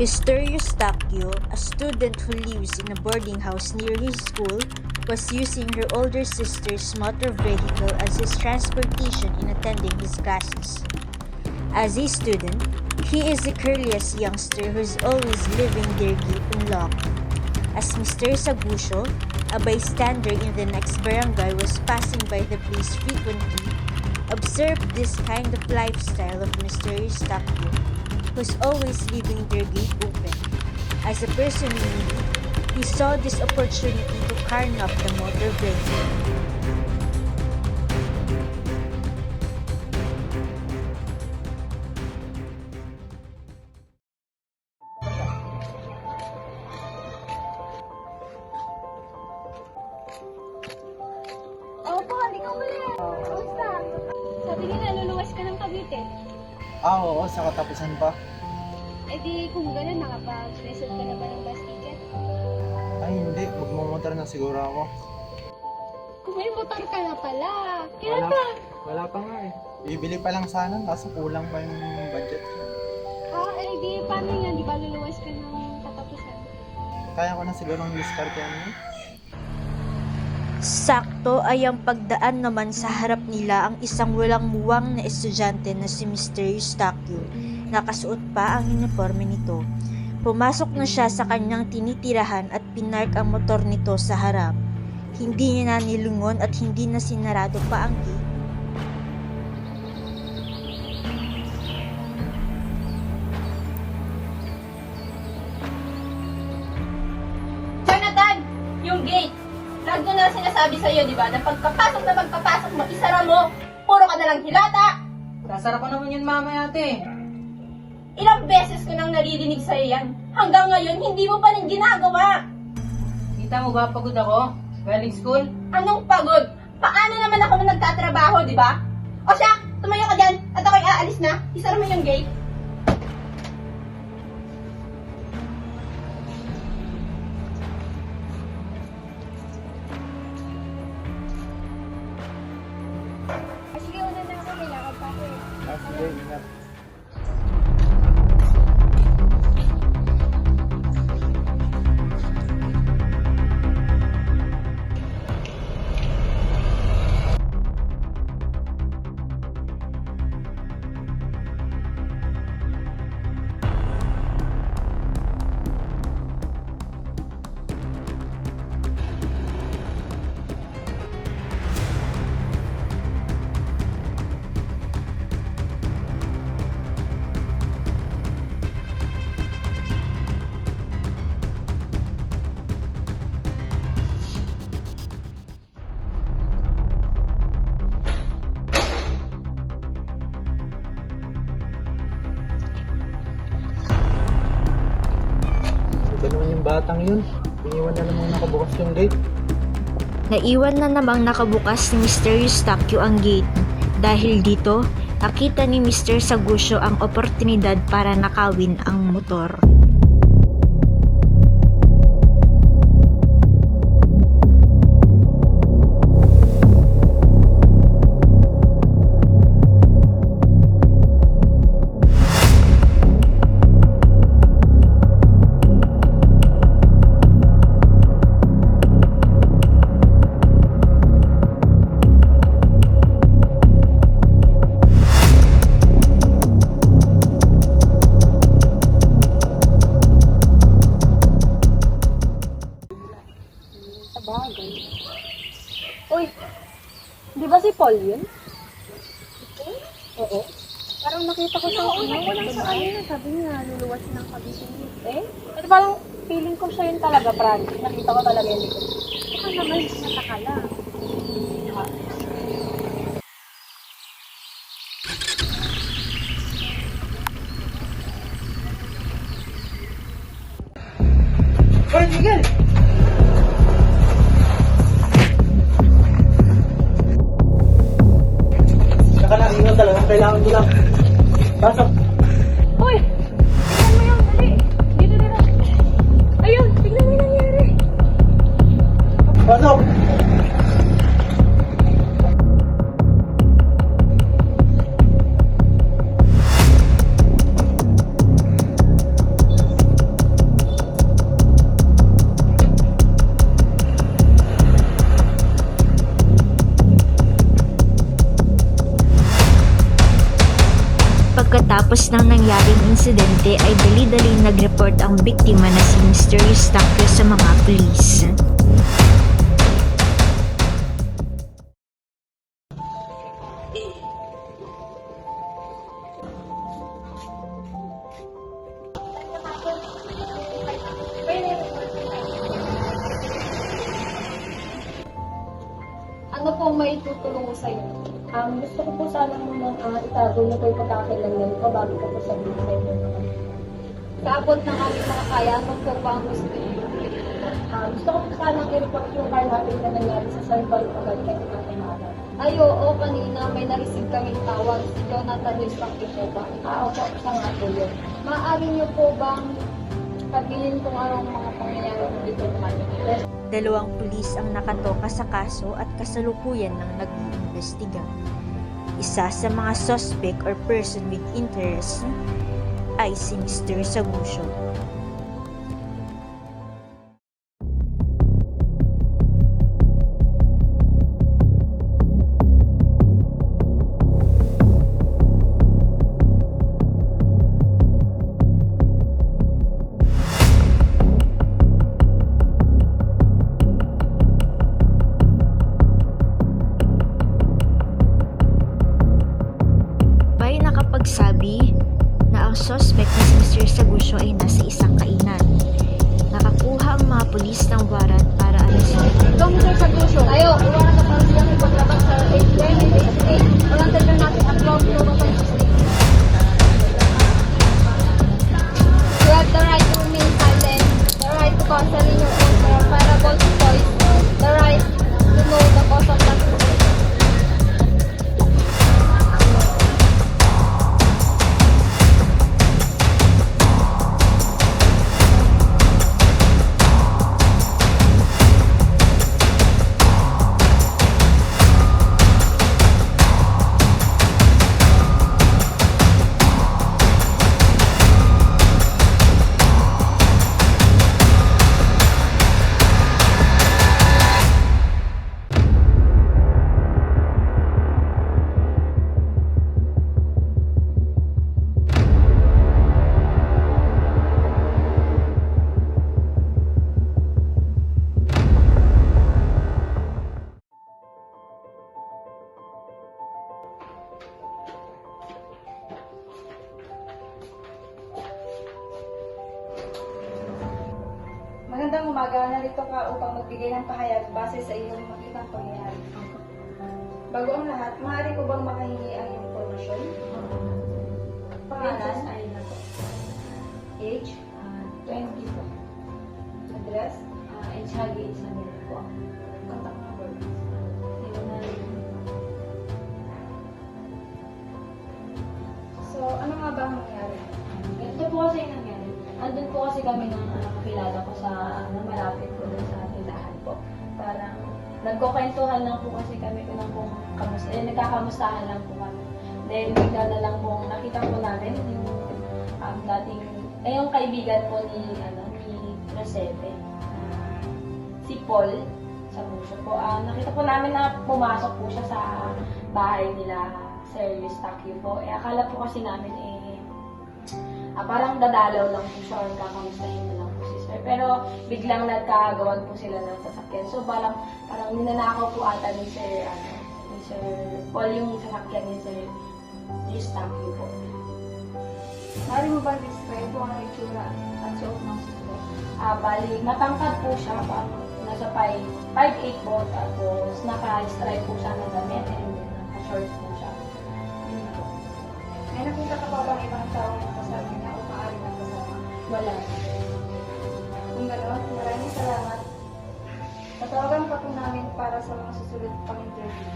Mr. Eustachio, a student who lives in a boarding house near his school, was using her older sister's motor vehicle as his transportation in attending his classes. As a student, he is the courteous youngster who is always leaving their gate unlocked. As Mr. Sagusio, a bystander in the next barangay, was passing by the place frequently, observed this kind of lifestyle of Mr. Eustachio, who's always leaving their gate open. As a person in need, he saw this opportunity to carn up the motor vehicle. Opo, hindi ka muli. Kamusta? Sabi nila, luluwas ka ng Cavite. Oo, sa katapusan pa. Eh di, kung gano'n, nakapag-reserve ka na ba ng bus ticket? Ay, hindi. Magmumotor na siguro ako. Kung may motor ka na pala. Kailan ba? Wala pa nga eh. Bibili pa lang sana, kaso kulang pa yung budget. Eh di, paano yan? Di ba luluwas ka ng katapusan? Kaya ko na siguro ng discard yan. Sakto ay ang pagdaan naman sa harap nila ang isang walang muwang na estudyante na si Mr. Eustachio. Nakasuot pa ang uniforme nito. Pumasok na siya sa kanyang tinitirahan at pinark ang motor nito sa harap. Hindi niya na nilungon at hindi na sinarado pa ang gate. Jonathan, yung gate. Lagi ko na sinasabi sa'yo, di ba, na pagpapasok mo, isara mo. Puro ka nalang hilata. Sasara ko naman yun mamaya, ate. Ilang beses ko nang naririnig sa'yo yan. Hanggang ngayon, hindi mo pa rin ginagawa. Kita mo ba pagod ako? Galing school? Anong pagod? Paano naman ako na nagtatrabaho, di ba? O siya, tumayo ka dyan at ako'y aalis na. Isara mo yung gate. Sige, una na ako. Kailangan pa ako eh. Sige, ingat. Ito naman yung batang yun. Iniwan na namang nakabukas yung gate. Naiwan na namang nakabukas ni Mr. Eustachio ang gate. Dahil dito, nakita ni Mr. Sagusio ang oportunidad para nakawin ang motor. Uy, di ba si Paul yun? Oo. Parang nakita ko siya. Oo, nakulang sa kanina. Sabi niya, luluwas ng Cavite. Ito parang feeling ko siya yun talaga, Brad. Nakita ko talaga yun dito. Baka naman, natakala. Hoy, Miguel! Nakalakiwan talagang kailangan ko lang. Pasok! Uy! Tignan mo yun, dali. Dito, dito. Ayun, tignan mo yung nangyari. Pasok! Pagkatapos ng nangyaring insidente ay dali-dali nag-report ang biktima na si Mr. Eustachio sa mga pulis. Ano po may tutulong ko sa'yo? Gusto ko po sana muna itago niyo po yung pagkakailangan ko bago ko po sabihin sa inyo. Sa abot ng aming mga kaya, ano po ba ang gusto niyo? Gusto ko po sana i-report yung car natin na nangyari sa San Paulo agad kay Tatay Mara. Ay, oo, kanina may na-receive kaming tawag. Si Jonathan Eustachio po ba? Opo, siya nga po yun. Maaari niyo po bang sabihin kung anong mga pangyayari dito naman? Dalawang pulis ang nakatoka sa kaso at kasalukuyan ng nag-iimbestiga. Isa sa mga suspect or person with interest ay si Mr. Sagusio. Nakapagsabi na ang suspect na si Mr. Sagusio ay nasa isang kainan. Nakakuha ang mga pulis ng warrant para arrestin. Ito, Mr. Sagusio. Ayo, iwanan na parang siyang ipaglabas sa 8-20-8. Walang na natin ang vlog ko ba You have the right to remain silent, the right to cancel in your own verifiable choice, the right to know the cause of that situation. Magandang umaga, narito ka upang magbigay ng pahayag base sa iyong makitang pangyayari. Bago ang lahat, maaari ko bang makahingi ang iyong impormasyon? Pangalan? Age? 20 po. Address? HG Isabel po. Contact number? So, ano nga ba ang nangyari? Ito po kasi yung nangyari. Andun po kasi kami ng kakilala ko sa malapit ko dun sa tindahan po. Parang nagkukwentuhan lang po kasi kami kung kamusta. Nagkakamustahan lang po kami. Dahil bigla na lang po nakita po namin yung dating, yung kaibigan po ni Rosete. Si Paul sa puso po. Nakita po namin na pumasok po siya sa bahay nila Sir Eustachio po. Akala po kasi namin parang dadalaw lang po siya or kakamustahin na lang po si Sir. Pero biglang nagkagawan po sila ng sasakyan. So parang ninanakaw po ata ni Sir Paul yung sasakyan ni Sir Eustachio po. Maaari mo ba describe kung ano itsura at suot ng suot? Bali, matangkad po siya. Nasa 5'8" po. Tapos naka-stripe po siya ng damit and naka-short po siya. Yun po. May nakita ka pa bang ibang tao na kasama niya o maaari na kasama? Wala. Kung gano'n, maraming salamat. Tatawagan pa po namin para sa mga susunod pang interview.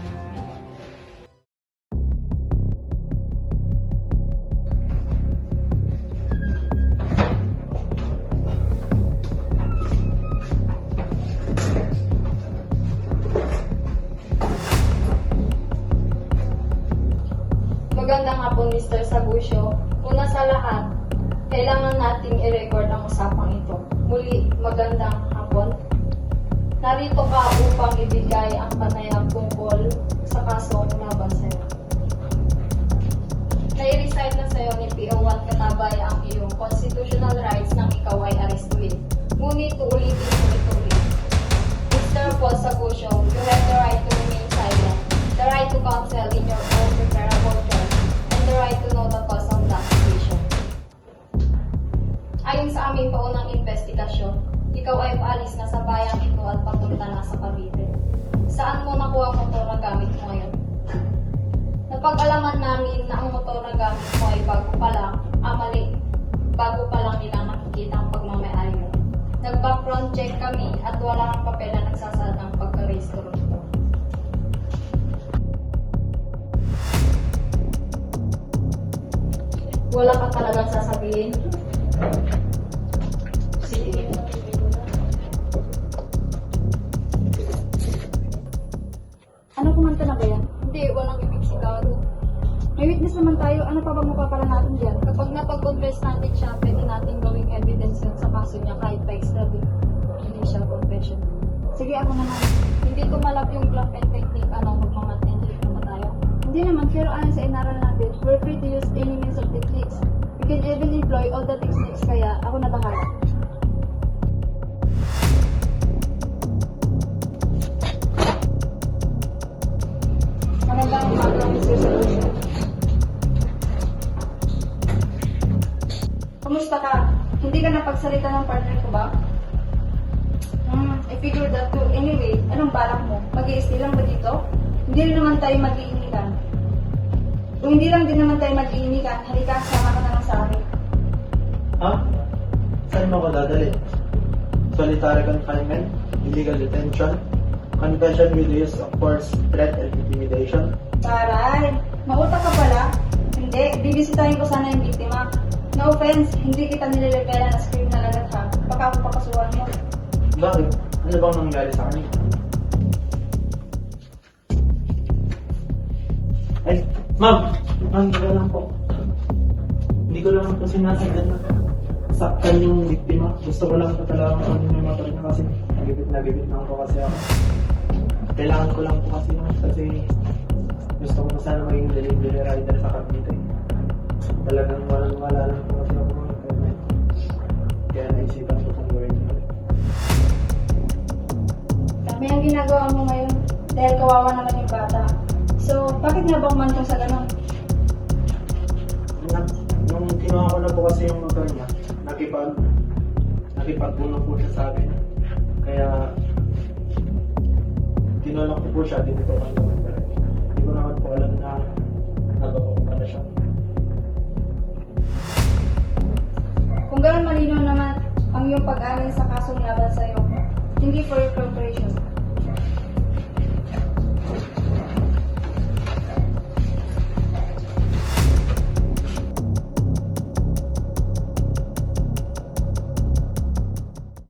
Magandang hapon, Mr. Sagusio. Una sa lahat, kailangan nating i-record ang usapang ito. Muli, magandang hapon. Narito ka upang ibigay ang panayam tungkol sa kaso laban sa'yo. nai-recite na sa'yo ni PO1 Katabay ang iyong constitutional rights nang ikaw ay arestuin. Ngunit uulitin mo ito ulit. Mr. Paul Sagusio, you have the right to remain silent, the right to counsel in your own preparable terms, and the right to know the cause of the accusation. Ayon sa aming paunang investigasyon, ikaw ay paalis na sa bayang ito at papunta na sa Cavite. Saan mo nakuha ang motor na gamit mo ngayon? Napag-alaman namin na ang motor na gamit mo ay bago pa lang, bago pa lang nilang nakikita ang pagmamayari mo. Nag-background check kami at wala kang papel na nagsasaad ng pagka-restore nito. Wala ka talagang sasabihin? Sige. Ano, kumanta na ba yan? Hindi, walang ibig sigado. May witness naman tayo, ano pa bang mapapala natin dyan? Kapag napag-confess natin siya, pwede natin gawing evidence yun sa kaso niya kahit pa extra judicial confession. Sige, ako naman. Hindi tumalab yung bluff and technique, ano, magmamatentive na ba tayo? Hindi naman, pero ayon sa inaral natin, we're free to use any means of techniques. We can even employ all the techniques, kaya ako na bahala. Magandang umaga, Mr. Solution. Kumusta ka? Hindi ka napagsalita ng partner ko ba? I figured that too. Anyway, anong balak mo? Mag-i-stay lang ba dito? Hindi rin naman tayo mag-iinikan. Kung hindi lang din naman tayo mag-iinikan, halika, sama ka na lang sa akin. Ha? Saan mo ko dadali? Solitary confinement? Illegal detention? Contention with the use of force, threat, and intimidation? Taray, mautak ka pala. Hindi, bibisitahin ko sana yung biktima. No offense, hindi kita nililipera na scream na lagat ha. Baka ako pakasuhan mo. Bakit? Ano bang nangyari sa kanya? Ay, ma'am! Hindi ko lang po. Hindi ko lang po sinasagot na saktan yung biktima. Gusto ko lang po talaga ano yung motor niya kasi nagibit lang po kasi ako. Kailangan ko lang po kasi gusto ko po sana maging delivery rider sa Cavite. Talagang wala lang po kasi ako mga internet. Kaya naisipan ko kung gawin ko. Dami ang ginagawa mo ngayon dahil kawawa naman yung bata. So, bakit nga bang mantong sa ganon? Nung kinuha ko na po kasi yung motor niya, nakipagbuno po siya sa akin. Kaya, tinulak ko po siya, dito ko ang gawin. Pero hindi ko naman po alam na nagawa ko pala siya. Kung gano'n malinaw naman ang iyong pag-alin sa kasong laban sa iyo, hindi for your preparation.